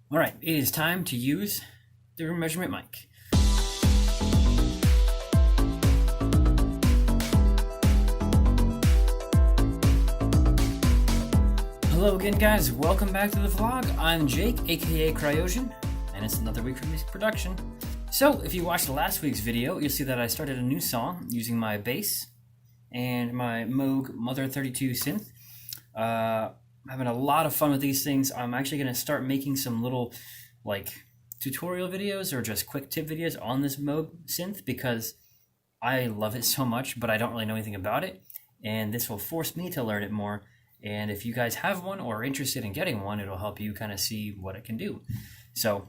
All right, it is time to use the room measurement mic. Hello again, guys. Welcome back to the vlog. I'm Jake, aka Cryosion, and it's another week for music production. So, if you watched last week's video, you'll see that I started a new song using my bass and my Moog Mother 32 synth. Having a lot of fun with these things. I'm actually going to start making some little tutorial videos or just quick tip videos on this Moog synth because I love it so much, but I don't really know anything about it, and this will force me to learn it more. And if you guys have one or are interested in getting one, it'll help you kind of see what it can do. So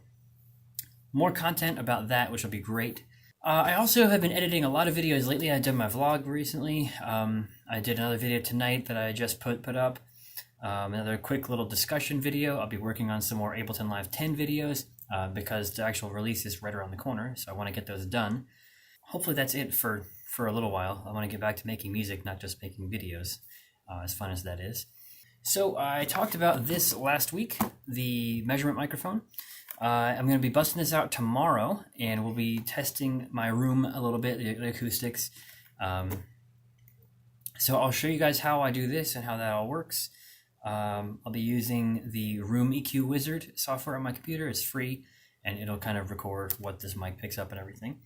more content about that, which will be great. I also have been editing a lot of videos lately. I did my vlog recently. I did another video tonight that I just put up. Another quick little discussion video. I'll be working on some more Ableton Live 10 videos because the actual release is right around the corner, so I want to get those done. Hopefully that's it for a little while. I want to get back to making music, not just making videos, as fun as that is. So I talked about this last week, the measurement microphone. I'm going to be busting this out tomorrow, and we'll be testing my room a little bit, the acoustics. So I'll show you guys how I do this and how that all works. I'll be using the Room EQ Wizard software on my computer. It's free, and it'll kind of record what this mic picks up and everything.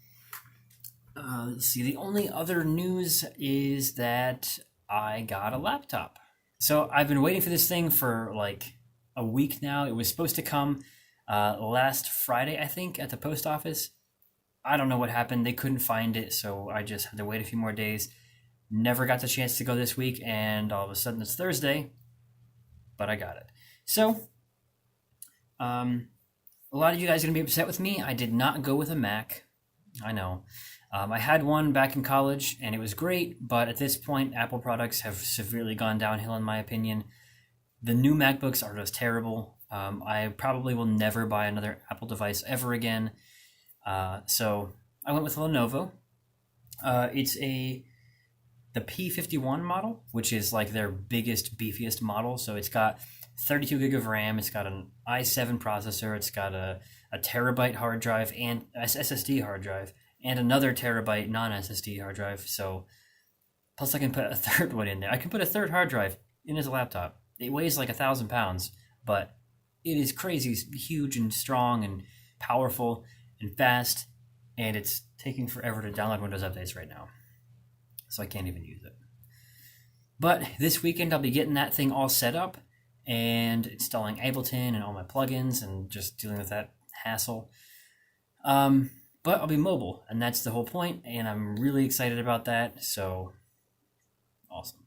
Let's see, the only other news is that I got a laptop. So I've been waiting for this thing for like a week now. It was supposed to come last Friday, I think, at the post office. I don't know what happened. They couldn't find it, so I just had to wait a few more days. Never got the chance to go this week, and all of a sudden it's Thursday, but I got it. So, a lot of you guys are going to be upset with me. I did not go with a Mac. I know. I had one back in college, and it was great, but at this point, Apple products have severely gone downhill, in my opinion. The new MacBooks are just terrible. I probably will never buy another Apple device ever again. So I went with a Lenovo. It's the P51 model, which is like their biggest, beefiest model. So it's got 32 gig of RAM. It's got an i7 processor. It's got a terabyte hard drive and SSD hard drive, and another terabyte non-SSD hard drive. So plus I can put a third one in there. I can put a third hard drive in this laptop. It weighs like 1,000 pounds, but it is crazy huge and strong and powerful and fast, and it's taking forever to download Windows updates right now, so I can't even use it. But this weekend I'll be getting that thing all set up and installing Ableton and all my plugins and just dealing with that hassle. But I'll be mobile, and that's the whole point, and I'm really excited about that, so awesome.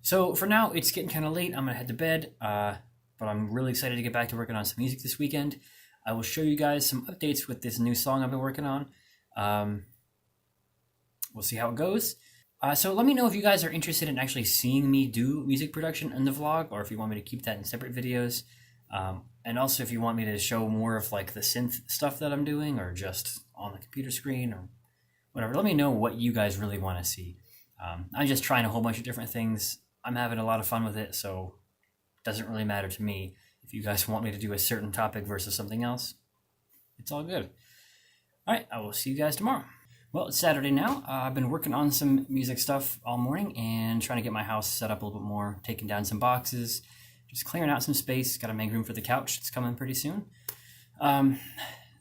So for now, it's getting kind of late. I'm going to head to bed, but I'm really excited to get back to working on some music this weekend. I will show you guys some updates with this new song I've been working on. We'll see how it goes. So let me know if you guys are interested in actually seeing me do music production in the vlog, or if you want me to keep that in separate videos. And also if you want me to show more of like the synth stuff that I'm doing, or just on the computer screen or whatever. Let me know what you guys really want to see. I'm just trying a whole bunch of different things. I'm having a lot of fun with it, so it doesn't really matter to me if you guys want me to do a certain topic versus something else. It's all good. All right, I will see you guys tomorrow. Well, it's Saturday now. I've been working on some music stuff all morning and trying to get my house set up a little bit more, taking down some boxes, just clearing out some space. Got to make room for the couch. It's coming pretty soon.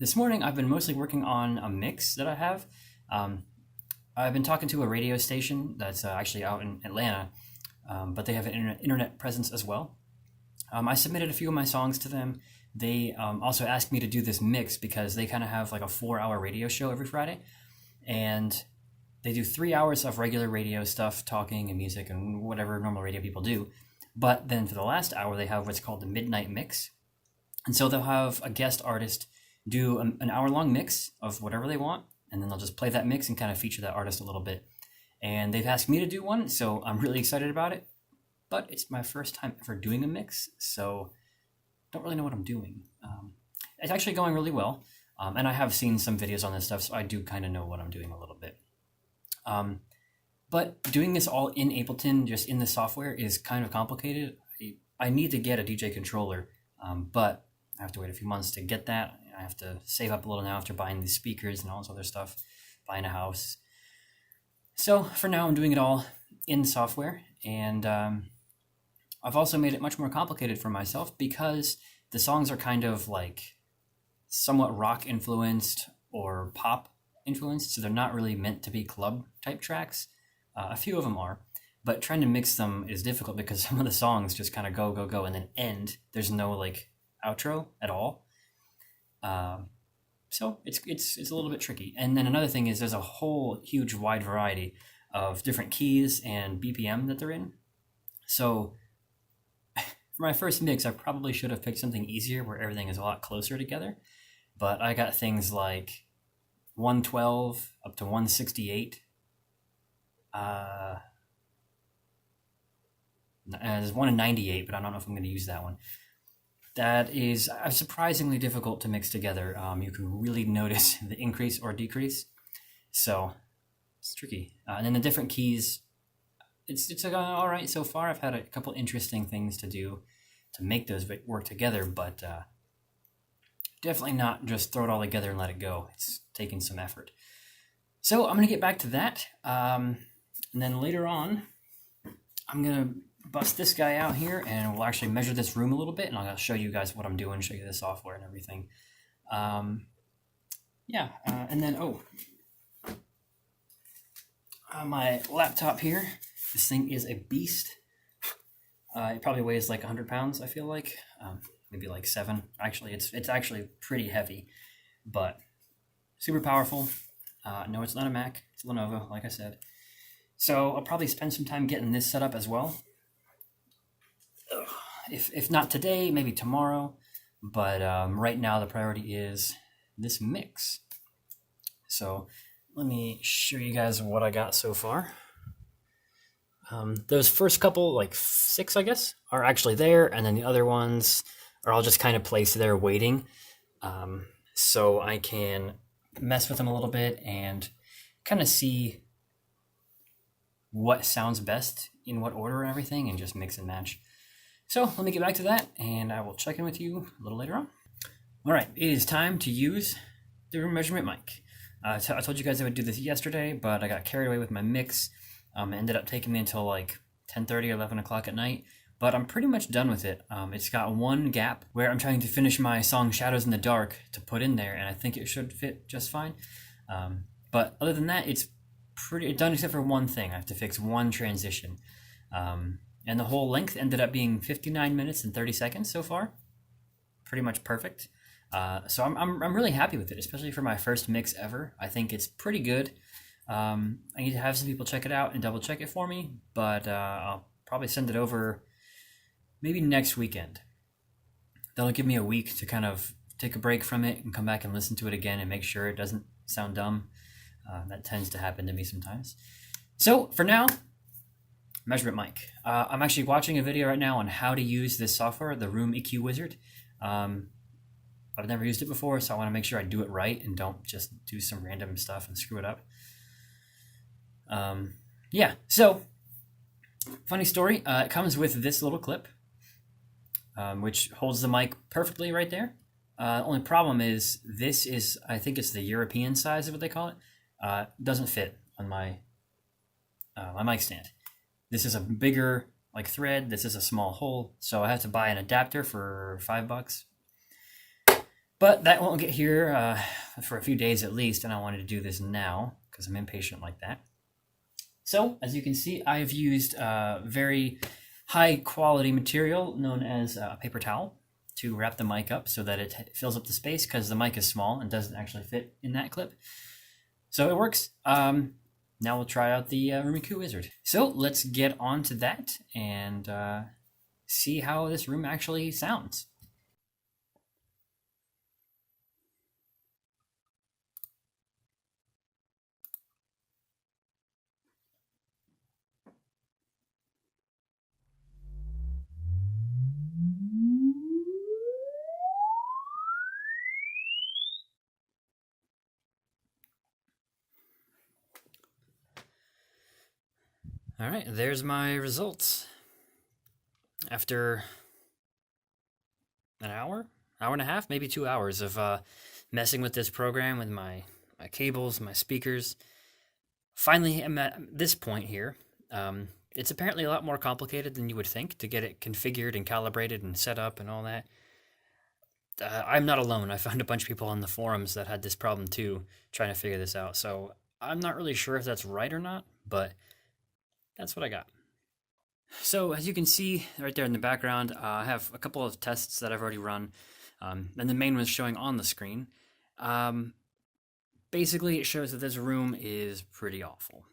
This morning, I've been mostly working on a mix that I have. I've been talking to a radio station that's actually out in Atlanta, but they have an internet presence as well. I submitted a few of my songs to them. They also asked me to do this mix because they kind of have like a 4-hour radio show every Friday. And they do 3 hours of regular radio stuff, talking and music and whatever normal radio people do. But then for the last hour, they have what's called the Midnight Mix. And so they'll have a guest artist do an hour-long mix of whatever they want, and then they'll just play that mix and kind of feature that artist a little bit. And they've asked me to do one, so I'm really excited about it. But it's my first time ever doing a mix, so don't really know what I'm doing. It's actually going really well. And I have seen some videos on this stuff, so I do kind of know what I'm doing a little bit. But doing this all in Ableton, just in the software, is kind of complicated. I need to get a DJ controller, but I have to wait a few months to get that. I have to save up a little now after buying these speakers and all this other stuff, buying a house. So for now, I'm doing it all in software, and I've also made it much more complicated for myself because the songs are kind of like somewhat rock influenced or pop influenced, so they're not really meant to be club type tracks. A few of them are, but trying to mix them is difficult because some of the songs just kind of go, go, go, and then end. There's no like outro at all. So it's a little bit tricky. And then another thing is there's a whole huge wide variety of different keys and BPM that they're in. So for my first mix, I probably should have picked something easier where everything is a lot closer together. But I got things like 112 up to 168. There's one in 98, but I don't know if I'm going to use that one. That is surprisingly difficult to mix together. You can really notice the increase or decrease. So it's tricky. And then the different keys, it's all right so far. I've had a couple interesting things to do to make those work together, but definitely not just throw it all together and let it go. It's taking some effort. So I'm going to get back to that. And then later on, I'm going to bust this guy out here and we'll actually measure this room a little bit, and I'll show you guys what I'm doing, show you the software and everything. And then, my laptop here, this thing is a beast. It probably weighs like 100 pounds, I feel like. Maybe like 7. Actually, it's actually pretty heavy, but super powerful. No, it's not a Mac. It's a Lenovo, like I said. So I'll probably spend some time getting this set up as well. If not today, maybe tomorrow. But right now the priority is this mix. So let me show you guys what I got so far. Those first couple, like 6, I guess, are actually there, and then the other ones are all just kind of placed there waiting. So I can mess with them a little bit and kind of see what sounds best in what order and everything, and just mix and match. So let me get back to that, and I will check in with you a little later on. All right, it is time to use the room measurement mic. I told you guys I would do this yesterday, but I got carried away with my mix. It ended up taking me until like 10:30 or 11 o'clock at night, but I'm pretty much done with it. It's got one gap where I'm trying to finish my song Shadows in the Dark to put in there, and I think it should fit just fine. But other than that, it's pretty done except for one thing. I have to fix one transition. And the whole length ended up being 59 minutes and 30 seconds so far. Pretty much perfect. So I'm really happy with it, especially for my first mix ever. I think it's pretty good. I need to have some people check it out and double check it for me, but I'll probably send it over maybe next weekend. That'll give me a week to kind of take a break from it and come back and listen to it again and make sure it doesn't sound dumb. That tends to happen to me sometimes. So for now, measurement mic. I'm actually watching a video right now on how to use this software, the Room EQ Wizard. I've never used it before, so I want to make sure I do it right and don't just do some random stuff and screw it up. So funny story. It comes with this little clip, which holds the mic perfectly right there. Only problem is this is, I think it's the European size of what they call it. Doesn't fit on my mic stand. This is a bigger like thread. This is a small hole, so I have to buy an adapter for $5. But that won't get here for a few days at least, and I wanted to do this now because I'm impatient like that. So as you can see, I've used very high quality material known as paper towel to wrap the mic up so that it fills up the space, because the mic is small and doesn't actually fit in that clip. So it works. Now we'll try out the Room EQ Wizard. So let's get on to that and see how this room actually sounds. All right, there's my results. After an hour, hour and a half, maybe 2 hours of messing with this program with my cables, my speakers. Finally, I'm at this point here. It's apparently a lot more complicated than you would think to get it configured and calibrated and set up and all that. I'm not alone. I found a bunch of people on the forums that had this problem too, trying to figure this out. So I'm not really sure if that's right or not, but that's what I got. So as you can see right there in the background, I have a couple of tests that I've already run, and the main one's showing on the screen. Basically, it shows that this room is pretty awful.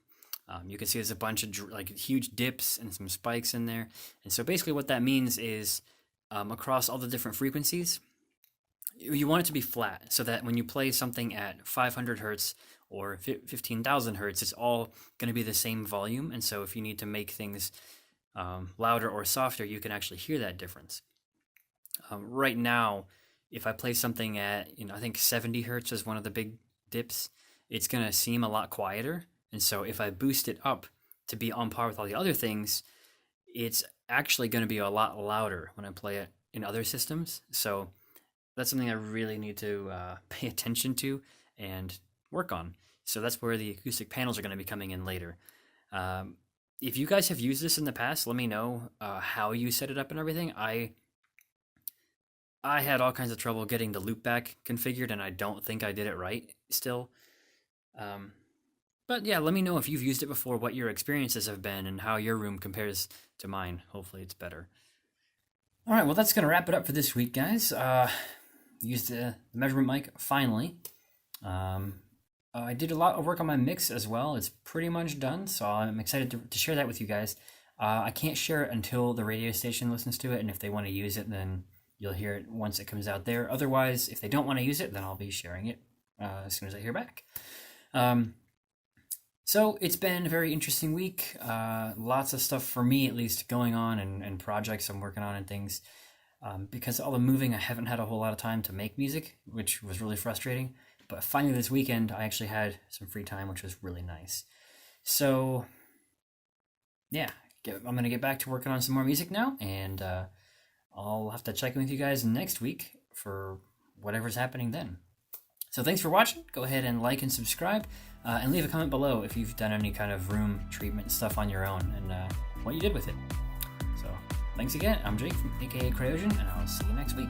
You can see there's a bunch of like huge dips and some spikes in there. And so basically what that means is across all the different frequencies, you want it to be flat so that when you play something at 500 hertz or 15,000 hertz, it's all going to be the same volume. And so if you need to make things louder or softer, you can actually hear that difference. Right now, if I play something at, I think 70 hertz is one of the big dips, it's going to seem a lot quieter. And so if I boost it up to be on par with all the other things, it's actually going to be a lot louder when I play it in other systems. So that's something I really need to pay attention to and work on. So that's where the acoustic panels are going to be coming in later. If you guys have used this in the past, let me know how you set it up and everything. I had all kinds of trouble getting the loopback configured, and I don't think I did it right still. But yeah, let me know if you've used it before, what your experiences have been, and how your room compares to mine. Hopefully it's better. All right, well, that's going to wrap it up for this week, guys. Used the measurement mic, finally. I did a lot of work on my mix as well. It's pretty much done, so I'm excited to share that with you guys. I can't share it until the radio station listens to it, and if they want to use it, then you'll hear it once it comes out there. Otherwise, if they don't want to use it, then I'll be sharing it as soon as I hear back. So it's been a very interesting week. Lots of stuff for me, at least, going on and projects I'm working on and things. Because of all the moving, I haven't had a whole lot of time to make music, which was really frustrating. But finally this weekend, I actually had some free time, which was really nice. So, yeah, I'm going to get back to working on some more music now, and I'll have to check in with you guys next week for whatever's happening then. So thanks for watching. Go ahead and like and subscribe, and leave a comment below if you've done any kind of room treatment stuff on your own and what you did with it. So thanks again. I'm Jake from aka Cryosion, and I'll see you next week.